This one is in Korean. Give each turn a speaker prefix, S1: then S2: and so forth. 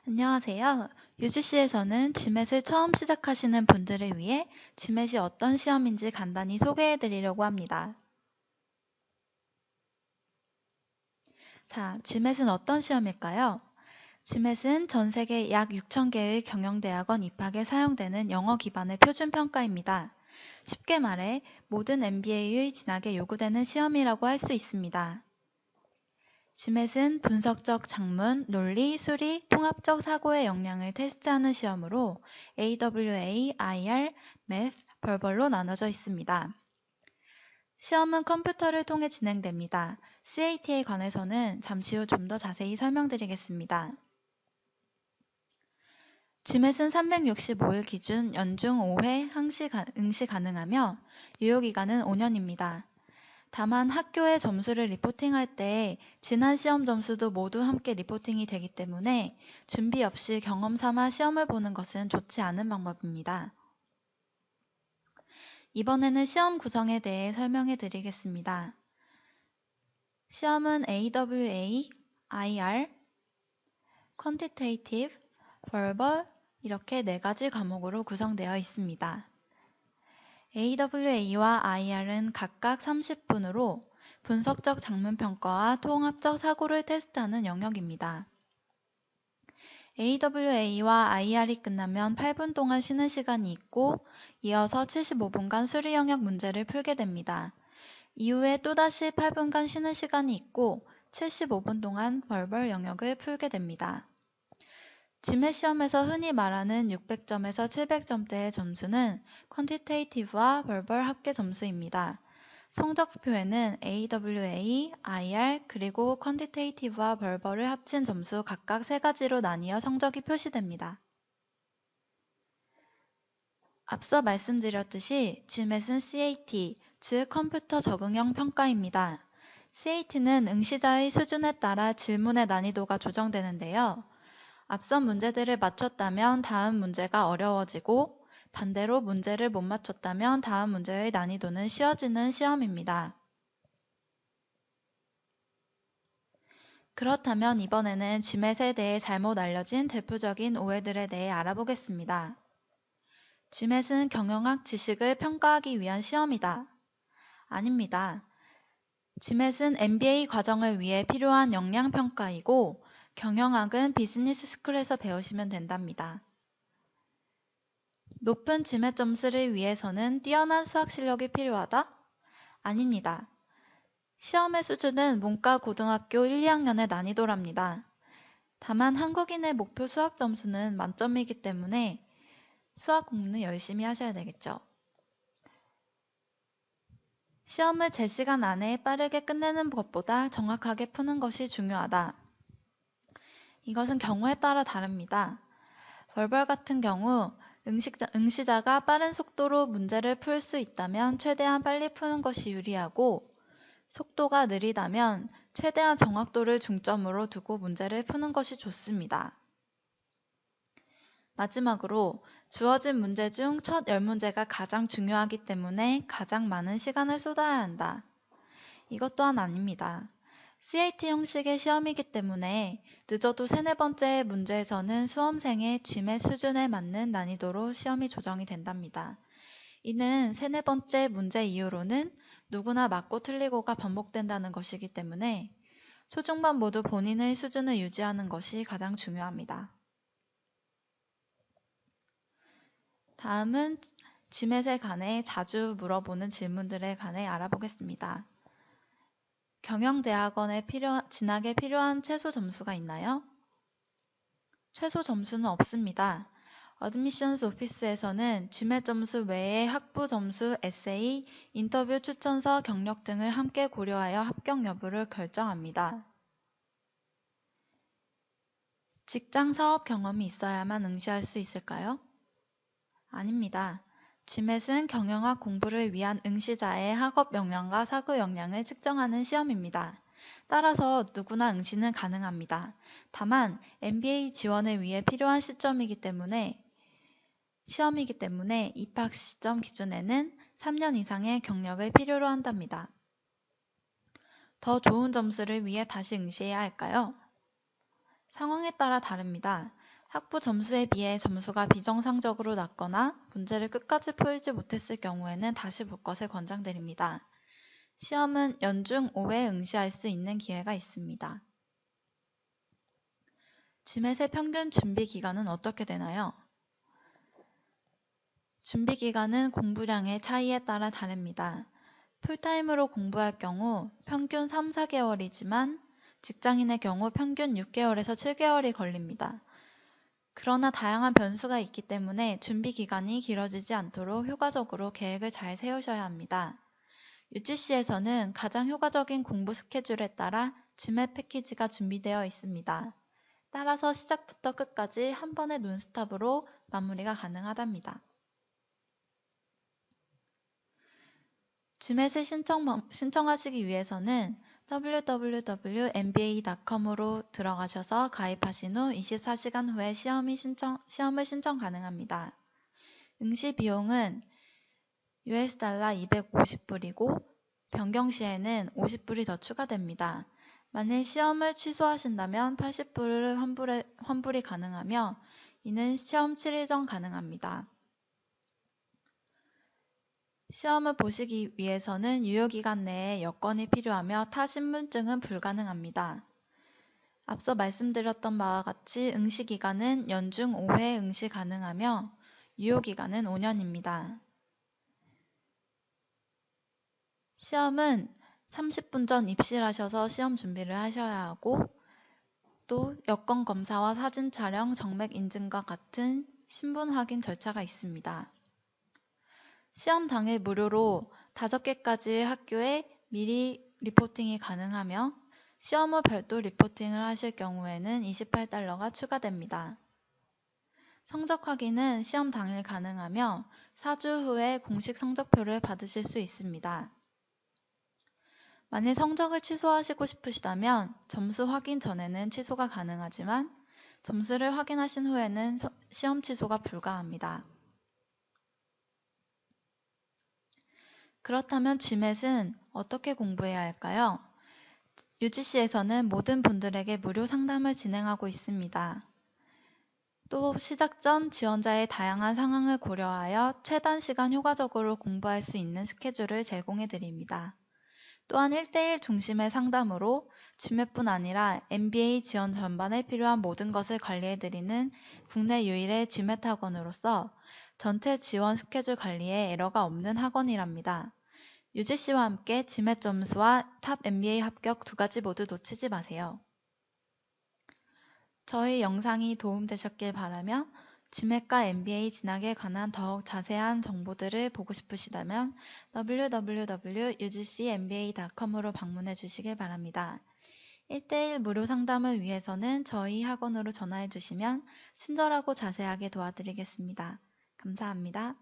S1: 안녕하세요. UGC에서는 GMAT을 처음 시작하시는 분들을 위해 GMAT이 어떤 시험인지 간단히 소개해 드리려고 합니다. 자, GMAT은 어떤 시험일까요? GMAT은 전 세계 약 6,000개의 경영대학원 입학에 사용되는 영어 기반의 표준평가입니다. 쉽게 말해 모든 MBA의 진학에 요구되는 시험이라고 할 수 있습니다. GMAT은 분석적 작문, 논리, 수리, 통합적 사고의 역량을 테스트하는 시험으로 AWA, IR, Math, Verbal로 나눠져 있습니다. 시험은 컴퓨터를 통해 진행됩니다. CAT에 관해서는 잠시 후 좀 더 자세히 설명드리겠습니다. GMAT은 365일 기준 연중 5회 응시 가능하며 유효기간은 5년입니다. 다만 학교에 점수를 리포팅할 때 지난 시험 점수도 모두 함께 리포팅이 되기 때문에 준비 없이 경험 삼아 시험을 보는 것은 좋지 않은 방법입니다. 이번에는 시험 구성에 대해 설명해 드리겠습니다. 시험은 AWA, IR, Quantitative, Verbal 이렇게 4가지 과목으로 구성되어 있습니다. AWA와 IR은 각각 30분으로 분석적 작문평가와 통합적 사고를 테스트하는 영역입니다. AWA와 IR이 끝나면 8분 동안 쉬는 시간이 있고 이어서 75분간 수리 영역 문제를 풀게 됩니다. 이후에 또다시 8분간 쉬는 시간이 있고 75분 동안 벌벌 영역을 풀게 됩니다. GMAT 시험에서 흔히 말하는 600점에서 700점대의 점수는 퀀티테이티브와 벌벌 합계 점수입니다. 성적표에는 AWA, IR, 그리고 퀀티테이티브와 벌벌을 합친 점수 각각 3가지로 나뉘어 성적이 표시됩니다. 앞서 말씀드렸듯이 GMAT은 CAT, 즉 컴퓨터 적응형 평가입니다. CAT는 응시자의 수준에 따라 질문의 난이도가 조정되는데요. 앞선 문제들을 맞췄다면 다음 문제가 어려워지고 반대로 문제를 못 맞췄다면 다음 문제의 난이도는 쉬워지는 시험입니다. 그렇다면 이번에는 GMAT에 대해 잘못 알려진 대표적인 오해들에 대해 알아보겠습니다. GMAT은 경영학 지식을 평가하기 위한 시험이다. 아닙니다. GMAT은 MBA 과정을 위해 필요한 역량 평가이고 경영학은 비즈니스 스쿨에서 배우시면 된답니다. 높은 GMAT 점수를 위해서는 뛰어난 수학 실력이 필요하다? 아닙니다. 시험의 수준은 문과 고등학교 1, 2학년의 난이도랍니다. 다만 한국인의 목표 수학 점수는 만점이기 때문에 수학 공부는 열심히 하셔야 되겠죠. 시험을 제 시간 안에 빠르게 끝내는 것보다 정확하게 푸는 것이 중요하다. 이것은 경우에 따라 다릅니다. 벌벌 같은 경우 응시자가 빠른 속도로 문제를 풀 수 있다면 최대한 빨리 푸는 것이 유리하고 속도가 느리다면 최대한 정확도를 중점으로 두고 문제를 푸는 것이 좋습니다. 마지막으로 주어진 문제 중 첫 10문제가 가장 중요하기 때문에 가장 많은 시간을 쏟아야 한다. 이것 또한 아닙니다. CAT 형식의 시험이기 때문에 늦어도 3, 4번째 문제에서는 수험생의 GMAT 수준에 맞는 난이도로 시험이 조정이 된답니다. 이는 3, 4번째 문제 이후로는 누구나 맞고 틀리고가 반복된다는 것이기 때문에 초중반 모두 본인의 수준을 유지하는 것이 가장 중요합니다. 다음은 GMAT에 관해 자주 물어보는 질문들에 관해 알아보겠습니다. 경영대학원에 진학에 필요한 최소 점수가 있나요? 최소 점수는 없습니다. 어드미션스 오피스에서는 GMAT 점수 외에 학부 점수, 에세이, 인터뷰 추천서, 경력 등을 함께 고려하여 합격 여부를 결정합니다. 직장 사업 경험이 있어야만 응시할 수 있을까요? 아닙니다. GMAT은 경영학 공부를 위한 응시자의 학업 역량과 사고 역량을 측정하는 시험입니다. 따라서 누구나 응시는 가능합니다. 다만 MBA 지원을 위해 필요한 시험이기 때문에 입학 시점 기준에는 3년 이상의 경력을 필요로 한답니다. 더 좋은 점수를 위해 다시 응시해야 할까요? 상황에 따라 다릅니다. 학부 점수에 비해 점수가 비정상적으로 낮거나 문제를 끝까지 풀지 못했을 경우에는 다시 볼 것을 권장드립니다. 시험은 연중 5회 응시할 수 있는 기회가 있습니다. GMAT의 평균 준비 기간은 어떻게 되나요? 준비 기간은 공부량의 차이에 따라 다릅니다. 풀타임으로 공부할 경우 평균 3, 4개월이지만 직장인의 경우 평균 6개월에서 7개월이 걸립니다. 그러나 다양한 변수가 있기 때문에 준비 기간이 길어지지 않도록 효과적으로 계획을 잘 세우셔야 합니다. UGC에서는 가장 효과적인 공부 스케줄에 따라 GMAT 패키지가 준비되어 있습니다. 따라서 시작부터 끝까지 한 번의 논스톱으로 마무리가 가능하답니다. GMAT을 신청하시기 위해서는 www.mba.com으로 들어가셔서 가입하신 후 24시간 후에 시험을 신청 가능합니다. 응시 비용은 $250 250불이고 변경 시에는 50불이 더 추가됩니다. 만일 시험을 취소하신다면 80불을 환불이 가능하며 이는 시험 7일 전 가능합니다. 시험을 보시기 위해서는 유효기간 내에 여권이 필요하며 타 신분증은 불가능합니다. 앞서 말씀드렸던 바와 같이 응시기간은 연중 5회 응시 가능하며 유효기간은 5년입니다. 시험은 30분 전 입실을 하셔서 시험 준비를 하셔야 하고 또 여권 검사와 사진 촬영, 정맥 인증과 같은 신분 확인 절차가 있습니다. 시험 당일 무료로 5개까지 학교에 미리 리포팅이 가능하며 시험 후 별도 리포팅을 하실 경우에는 $28가 추가됩니다. 성적 확인은 시험 당일 가능하며 4주 후에 공식 성적표를 받으실 수 있습니다. 만일 성적을 취소하시고 싶으시다면 점수 확인 전에는 취소가 가능하지만 점수를 확인하신 후에는 시험 취소가 불가합니다. 그렇다면 GMAT은 어떻게 공부해야 할까요? UGC에서는 모든 분들에게 무료 상담을 진행하고 있습니다. 또 시작 전 지원자의 다양한 상황을 고려하여 최단 시간 효과적으로 공부할 수 있는 스케줄을 제공해 드립니다. 또한 1대1 중심의 상담으로 GMAT뿐 아니라 MBA 지원 전반에 필요한 모든 것을 관리해 드리는 국내 유일의 GMAT 학원으로서 전체 지원 스케줄 관리에 에러가 없는 학원이랍니다. UGC와 함께 GMAT 점수와 탑 MBA 합격 2가지 모두 놓치지 마세요. 저희 영상이 도움되셨길 바라며 GMAT과 MBA 진학에 관한 더욱 자세한 정보들을 보고 싶으시다면 www.ugcmba.com으로 방문해 주시길 바랍니다. 1대1 무료 상담을 위해서는 저희 학원으로 전화해 주시면 친절하고 자세하게 도와드리겠습니다. 감사합니다.